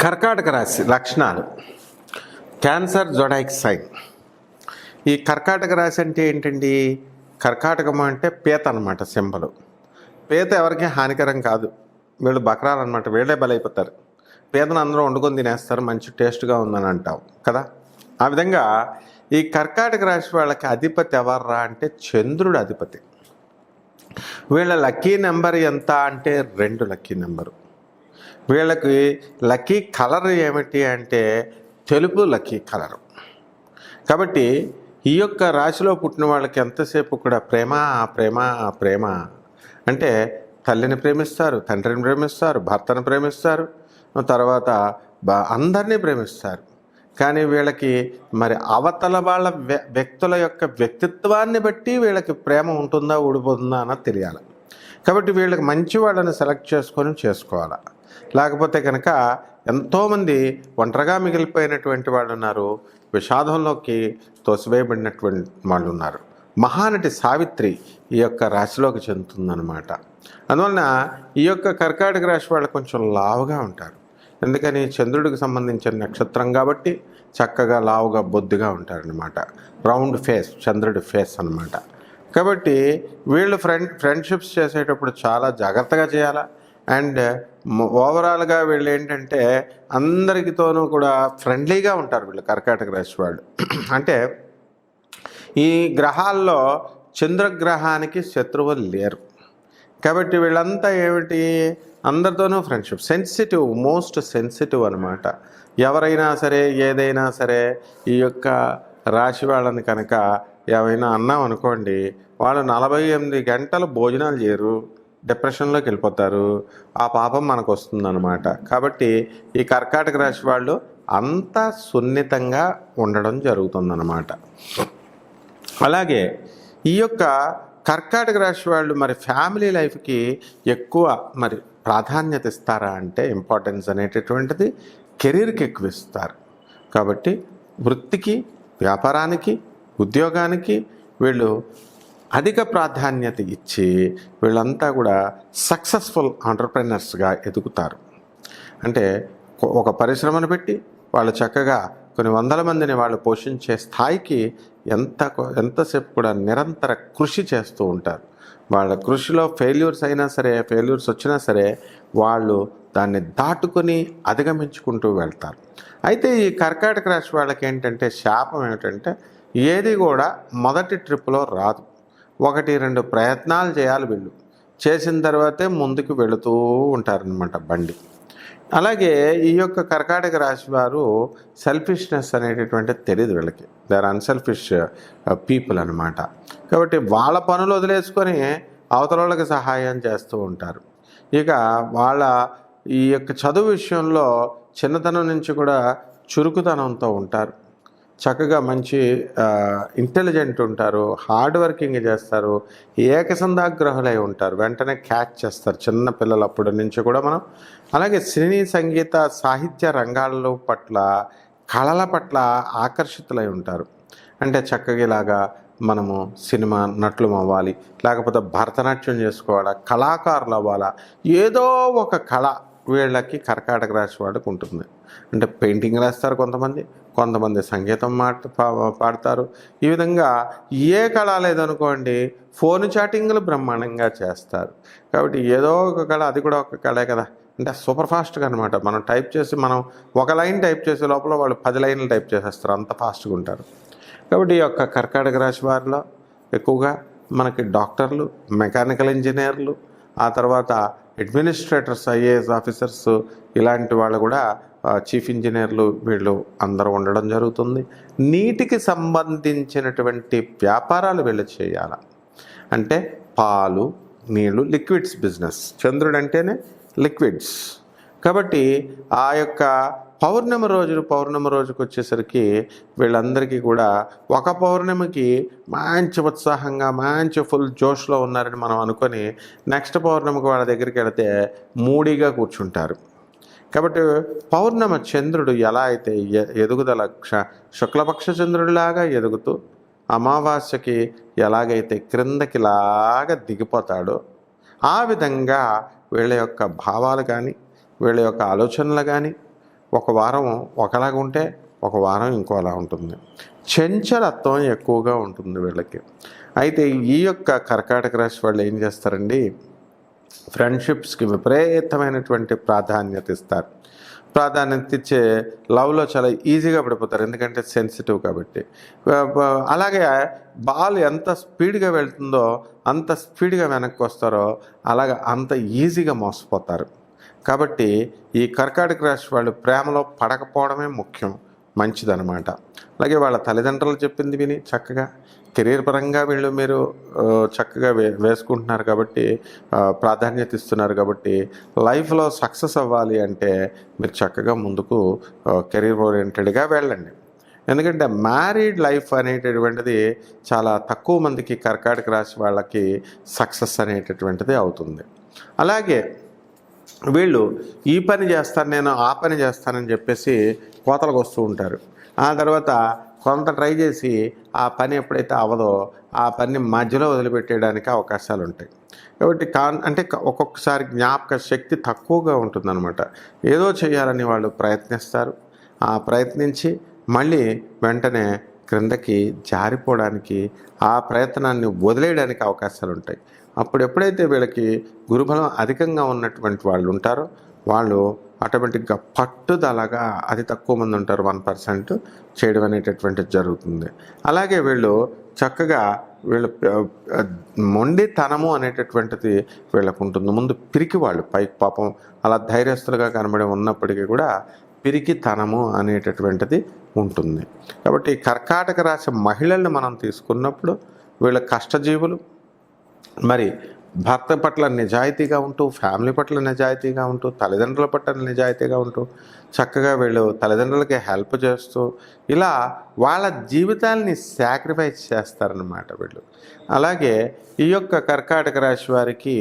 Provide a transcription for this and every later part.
కర్కాటక రాశి లక్షణాలు. Cancer zodiac sign. ఈ కర్కాటక రాశి అంటే ఏంటండి? కర్కాటకం అంటే పీత అనమాట సింబలు. పీత ఎవరికి హానికరం కాదు, వీళ్ళు బకరాలు అనమాట, వీళ్ళే బలైపోతారు. పీతను అందరూ వండుకొని తినేస్తారు, మంచి టేస్ట్గా ఉందని అంటాం కదా. ఆ విధంగా ఈ కర్కాటక రాశి వాళ్ళకి అధిపతి ఎవర్రా అంటే చంద్రుడు అధిపతి. వీళ్ళ లక్కీ నెంబర్ ఎంత అంటే 2 లక్కీ నెంబరు. వీళ్ళకి లక్కీ కలర్ ఏమిటి అంటే తెలుపు లక్కీ కలరు. కాబట్టి ఈ యొక్క రాశిలో పుట్టిన వాళ్ళకి ఎంతసేపు కూడా ప్రేమ ప్రేమ ప్రేమ అంటే తల్లిని ప్రేమిస్తారు, తండ్రిని ప్రేమిస్తారు, భర్తను ప్రేమిస్తారు, తర్వాత అందరినీ ప్రేమిస్తారు. కానీ వీళ్ళకి మరి అవతల వాళ్ళ వ్యక్తుల యొక్క వ్యక్తిత్వాన్ని బట్టి వీళ్ళకి ప్రేమ ఉంటుందా ఊడిపోతుందా అన్నది తెలియాలి. కాబట్టి వీళ్ళకి మంచి వాళ్ళని సెలెక్ట్ చేసుకోవాలి. లేకపోతే కనుక ఎంతోమంది ఒంటరిగా మిగిలిపోయినటువంటి వాళ్ళు ఉన్నారు, విషాదంలోకి తోసివేయబడినటువంటి వాళ్ళు ఉన్నారు. మహానటి సావిత్రి ఈ యొక్క రాశిలోకి చెందుతుందన్నమాట. అందువలన ఈ యొక్క కర్కాటక రాశి వాళ్ళు కొంచెం లావుగా ఉంటారు. ఎందుకని? చంద్రుడికి సంబంధించిన నక్షత్రం కాబట్టి చక్కగా లావుగా బొద్దుగా ఉంటారనమాట. రౌండ్ ఫేస్, చంద్రుడి ఫేస్ అనమాట. కాబట్టి వీళ్ళు ఫ్రెండ్షిప్స్ చేసేటప్పుడు చాలా జాగ్రత్తగా చేయాలా. అండ్ ఓవరాల్గా వీళ్ళు ఏంటంటే అందరితోనూ కూడా ఫ్రెండ్లీగా ఉంటారు వీళ్ళు కర్కాటక రాశి వాళ్ళు. అంటే ఈ గ్రహాల్లో చంద్రగ్రహానికి శత్రువులు లేరు. కాబట్టి వీళ్ళంతా ఏమిటి, అందరితోనూ ఫ్రెండ్షిప్, సెన్సిటివ్, మోస్ట్ సెన్సిటివ్ అనమాట. ఎవరైనా సరే ఏదైనా సరే ఈ యొక్క రాశి వాళ్ళని కనుక ఏమైనా అన్నాం అనుకోండి, వాళ్ళు 48 గంటలు భోజనాలు చేయరు, డిప్రెషన్లోకి వెళ్ళిపోతారు. ఆ పాపం మనకు వస్తుందన్నమాట. కాబట్టి ఈ కర్కాటక రాశి వాళ్ళు అంత సున్నితంగా ఉండడం జరుగుతుందన్నమాట. అలాగే ఈ యొక్క కర్కాటక రాశి వాళ్ళు మరి ఫ్యామిలీ లైఫ్కి ఎక్కువ మరి ప్రాధాన్యత ఇస్తారా అంటే ఇంపార్టెన్స్ అనేటటువంటిది కెరీర్కి ఎక్కువ ఇస్తారు. కాబట్టి వృత్తికి, వ్యాపారానికి, ఉద్యోగానికి వీళ్ళు అధిక ప్రాధాన్యత ఇచ్చి వీళ్ళంతా కూడా సక్సెస్ఫుల్ ఆంటర్ప్రెనర్స్గా ఎదుగుతారు. అంటే ఒక పరిశ్రమను పెట్టి వాళ్ళు చక్కగా కొన్ని వందల మందిని వాళ్ళు పోషించే స్థాయికి ఎంతసేపు కూడా నిరంతర కృషి చేస్తూ ఉంటారు. వాళ్ళ కృషిలో ఫెయిల్యూర్స్ అయినా సరే, ఫెయిల్యూర్స్ వచ్చినా సరే వాళ్ళు దాన్ని దాటుకొని అధిగమించుకుంటూ వెళ్తారు. అయితే ఈ కర్కాటక రాశి వాళ్ళకి ఏంటంటే శాపం ఏమిటంటే ఏది కూడా మొదటి ట్రిప్లో రాదు. 1-2 ప్రయత్నాలు చేయాలి వీళ్ళు. చేసిన తర్వాతే ముందుకు వెళుతూ ఉంటారనమాట బండి. అలాగే ఈ యొక్క కర్కాటక రాశి వారు సెల్ఫిష్నెస్ అనేటటువంటి తెలియదు వీళ్ళకి. దే ఆర్ అన్సెల్ఫిష్ పీపుల్ అనమాట. కాబట్టి వాళ్ళ పనులు వదిలేసుకొని అవతల వాళ్ళకి సహాయం చేస్తూ ఉంటారు. ఇక వాళ్ళ ఈ యొక్క చదువు విషయంలో చిన్నతనం నుంచి కూడా చురుకుతనంతో ఉంటారు. చక్కగా మంచి ఇంటెలిజెంట్ ఉంటారు, హార్డ్ వర్కింగ్ చేస్తారు, ఏకసంధాగ్రహులై ఉంటారు, వెంటనే క్యాచ్ చేస్తారు చిన్న పిల్లలప్పటి నుంచి కూడా మనం. అలాగే సినీ, సంగీత, సాహిత్య రంగాల పట్ల, కళల పట్ల ఆకర్షితులై ఉంటారు. అంటే చక్కగా ఇలాగా మనము సినిమా నటులు అవ్వాలి, లేకపోతే భరతనాట్యం చేసుకోవాలా, కళాకారులు అవ్వాలా, ఏదో ఒక కళ వీళ్ళకి కర్కాటక రాశి వాళ్ళకి ఉంటుంది. అంటే పెయింటింగ్లు వేస్తారు కొంతమంది సంగీతం పాడతారు. ఈ విధంగా ఏ కళ లేదనుకోండి, ఫోన్ చాటింగ్లు బ్రహ్మాండంగా చేస్తారు. కాబట్టి ఏదో ఒక కళ, అది కూడా ఒక కళే కదా. అంటే సూపర్ ఫాస్ట్గా అనమాట. మనం టైప్ చేసి, మనం ఒక లైన్ టైప్ చేసే లోపల వాళ్ళు 10 లైన్లు టైప్ చేసేస్తారు, అంత ఫాస్ట్గా ఉంటారు. కాబట్టి ఈ యొక్క కర్కాటక రాశి వారిలో ఎక్కువగా మనకి డాక్టర్లు, మెకానికల్ ఇంజనీర్లు, ఆ తర్వాత అడ్మినిస్ట్రేటర్స్, ఐఏఎస్ ఆఫీసర్స్, ఇలాంటి వాళ్ళు కూడా, చీఫ్ ఇంజనీర్లు, వీళ్ళు అందరూ ఉండడం జరుగుతుంది. నీటికి సంబంధించినటువంటి వ్యాపారాలు వీళ్ళు చేయాలి. అంటే పాలు, నీళ్ళు, లిక్విడ్స్ బిజినెస్. చంద్రుడు అంటేనే లిక్విడ్స్. కాబట్టి ఆ యొక్క పౌర్ణమి రోజుకు వచ్చేసరికి వీళ్ళందరికీ కూడా ఒక పౌర్ణమికి మంచి ఉత్సాహంగా, మంచి ఫుల్ జోష్లో ఉన్నారని మనం అనుకొని నెక్స్ట్ పౌర్ణమికి వాళ్ళ దగ్గరికి వెళితే మూడీగా కూర్చుంటారు. కాబట్టి పౌర్ణమి చంద్రుడు ఎలా అయితే ఎదుగుదల శుక్లపక్ష చంద్రుడిలాగా ఎదుగుతూ అమావాస్యకి ఎలాగైతే క్రిందకిలాగా దిగిపోతాడో ఆ విధంగా వీళ్ళ యొక్క భావాలు కానీ, వీళ్ళ యొక్క ఆలోచనలు కానీ, ఒక వారం ఒకలాగా ఉంటే ఒక వారం ఇంకోలా ఉంటుంది. చంచలత్వం ఎక్కువగా ఉంటుంది వీళ్ళకి. అయితే ఈ యొక్క కర్కాటక రాశి వాళ్ళు ఏం చేస్తారండి, ఫ్రెండ్షిప్స్కి విపరీతమైనటువంటి ప్రాధాన్యత ఇస్తారు. ప్రాధాన్యత ఇచ్చే లవ్లో చాలా ఈజీగా పడిపోతారు, ఎందుకంటే సెన్సిటివ్ కాబట్టి. అలాగే బాల్ ఎంత స్పీడ్గా వెళ్తుందో అంత స్పీడ్గా వెనక్కి వస్తారో అలాగే అంత ఈజీగా మోసపోతారు. కాబట్టి ఈ కర్కాటక రాశి వాళ్ళు ప్రేమలో పడకపోవడమే ముఖ్యం, మంచిదన్నమాట. అలాగే వాళ్ళ తల్లిదండ్రులు చెప్పింది విని చక్కగా కెరీర్ పరంగా మీరు చక్కగా వేసుకుంటున్నారు కాబట్టి, ప్రాధాన్యత ఇస్తున్నారు కాబట్టి, లైఫ్లో సక్సెస్ అవ్వాలి అంటే మీరు చక్కగా ముందుకు కెరీర్ ఓరియంటెడ్గా వెళ్ళండి. ఎందుకంటే మ్యారీడ్ లైఫ్ అనేటటువంటిది చాలా తక్కువ మందికి కర్కాటక రాశి వాళ్ళకి సక్సెస్ అనేటటువంటిది అవుతుంది. అలాగే వీళ్ళు ఈ పని చేస్తాను, నేను ఆ పని చేస్తానని చెప్పేసి కోతలకు వస్తూ ఉంటారు. ఆ తర్వాత కొంత ట్రై చేసి ఆ పని ఎప్పుడైతే అవ్వదో ఆ పని మధ్యలో వదిలిపెట్టేయడానికి అవకాశాలు ఉంటాయి. కాబట్టి అంటే ఒక్కొక్కసారి జ్ఞాపక శక్తి తక్కువగా ఉంటుందన్నమాట. ఏదో చేయాలని వాళ్ళు ప్రయత్నిస్తారు. ఆ ప్రయత్నించి మళ్ళీ వెంటనే క్రిందకి జారిపోవడానికి, ఆ ప్రయత్నాన్ని వదిలేయడానికి అవకాశాలు ఉంటాయి. అప్పుడు ఎప్పుడైతే వీళ్ళకి గురుబలం అధికంగా ఉన్నటువంటి వాళ్ళు ఉంటారో వాళ్ళు ఆటోమేటిక్గా పట్టుదలగా, అతి తక్కువ మంది ఉంటారు 1% చేయడం అనేటటువంటిది జరుగుతుంది. అలాగే వీళ్ళు చక్కగా మొండితనము అనేటటువంటిది వీళ్ళకు ఉంటుంది. ముందు పిరికి వాళ్ళు పైకి పాపం అలా ధైర్యస్తులుగా కనబడి ఉన్నప్పటికీ కూడా పిరికితనము అనేటటువంటిది ఉంటుంది. కాబట్టి కర్కాటక రాశి మహిళల్ని మనం తీసుకున్నప్పుడు వీళ్ళ కష్టజీవులు, మరి భర్త పట్ల నిజాయితీగా ఉంటూ, ఫ్యామిలీ పట్ల నిజాయితీగా ఉంటూ, తల్లిదండ్రుల పట్ల నిజాయితీగా ఉంటూ, చక్కగా వీళ్ళు తల్లిదండ్రులకి హెల్ప్ చేస్తూ, ఇలా వాళ్ళ జీవితాల్ని సాక్రిఫైస్ చేస్తారన్నమాట వీళ్ళు. అలాగే ఈ యొక్క కర్కాటక రాశి వారికి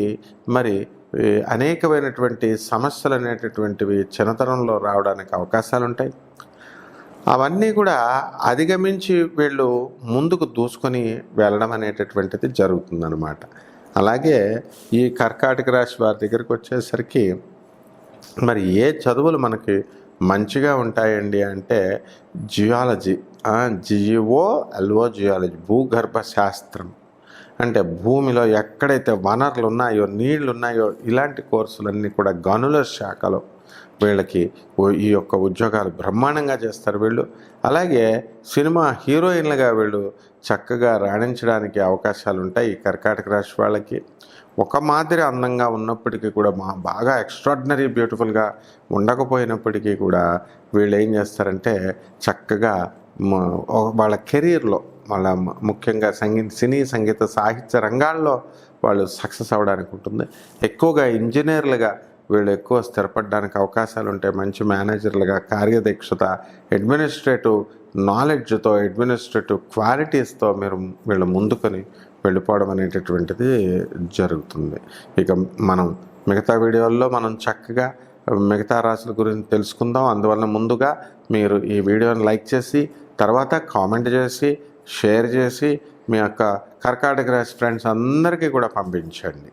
మరి అనేకమైనటువంటి సమస్యలు అనేటటువంటివి చిన్నతనంలో రావడానికి అవకాశాలు ఉంటాయి. అవన్నీ కూడా అధిగమించి వీళ్ళు ముందుకు దూసుకొని వెళ్ళడం అనేటటువంటిది జరుగుతుందన్నమాట. అలాగే ఈ కర్కాటక రాశి వారి దగ్గరికి వచ్చేసరికి మరి ఏ చదువులు మనకి మంచిగా ఉంటాయండి అంటే జియాలజీ, GEOLO జియాలజీ, భూగర్భ శాస్త్రం. అంటే భూమిలో ఎక్కడైతే వనరులు ఉన్నాయో, నీళ్లు ఉన్నాయో, ఇలాంటి కోర్సులన్నీ కూడా గనుల శాఖలో వీళ్ళకి ఈ యొక్క ఉద్యోగాలు బ్రహ్మాండంగా చేస్తారు వీళ్ళు. అలాగే సినిమా హీరోయిన్లుగా వీళ్ళు చక్కగా రాణించడానికి అవకాశాలు ఉంటాయి ఈ కర్కాటక రాశి వాళ్ళకి. ఒక మాదిరి అందంగా ఉన్నప్పటికీ కూడా బాగా ఎక్స్ట్రాడినరీ బ్యూటిఫుల్గా ఉండకపోయినప్పటికీ కూడా వీళ్ళు ఏం చేస్తారంటే చక్కగా వాళ్ళ కెరీర్లో, వాళ్ళ ముఖ్యంగా సినీ, సంగీత, సాహిత్య రంగాల్లో వాళ్ళు సక్సెస్ అవ్వడానికి ఉంటుంది. ఎక్కువగా ఇంజనీర్లుగా వీళ్ళు ఎక్కువ స్థిరపడడానికి అవకాశాలు ఉంటాయి. మంచి మేనేజర్లుగా, కార్యదక్షత, అడ్మినిస్ట్రేటివ్ నాలెడ్జ్తో, అడ్మినిస్ట్రేటివ్ క్వాలిటీస్తో వీళ్ళు ముందుకొని వెళ్ళిపోవడం అనేటటువంటిది జరుగుతుంది. ఇక మనం మిగతా వీడియోల్లో మనం చక్కగా మిగతా రాశుల గురించి తెలుసుకుందాం. అందువల్ల ముందుగా మీరు ఈ వీడియోని లైక్ చేసి, తర్వాత కామెంట్ చేసి, షేర్ చేసి, మీ యొక్క కర్కాటక రాశి ఫ్రెండ్స్ అందరికీ కూడా పంపించండి.